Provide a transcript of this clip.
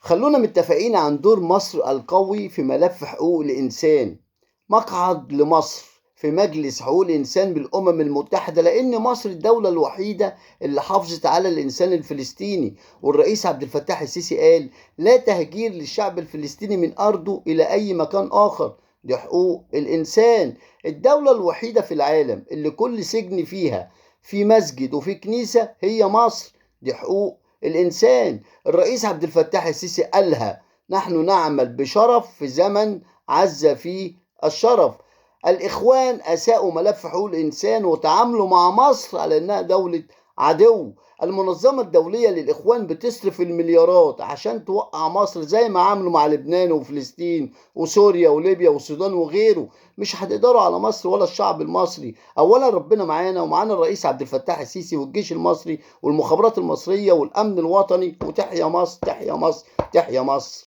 خلونا متفقين عن دور مصر القوي في ملف حقوق الإنسان. مقعد لمصر في مجلس حقوق الإنسان بالأمم المتحدة، لأن مصر الدولة الوحيدة اللي حافظت على الإنسان الفلسطيني. والرئيس عبد الفتاح السيسي قال: لا تهجير للشعب الفلسطيني من أرضه إلى أي مكان آخر، دي حقوق الإنسان. الدولة الوحيدة في العالم اللي كل سجن فيها في مسجد وفي كنيسة هي مصر، دي حقوق الإنسان. الرئيس عبد الفتاح السيسي قالها: نحن نعمل بشرف في زمن عز فيه الشرف. الإخوان أساءوا ملف حقوق الإنسان وتعاملوا مع مصر على أنها دولة عدو. المنظمة الدولية للإخوان بتصرف المليارات عشان توقع مصر، زي ما عملوا مع لبنان وفلسطين وسوريا وليبيا والسودان وغيره. مش هتقدروا على مصر ولا الشعب المصري. أولا ربنا معانا، ومعانا الرئيس عبد الفتاح السيسي والجيش المصري والمخابرات المصرية والأمن الوطني. وتحيا مصر، تحيا مصر، تحيا مصر.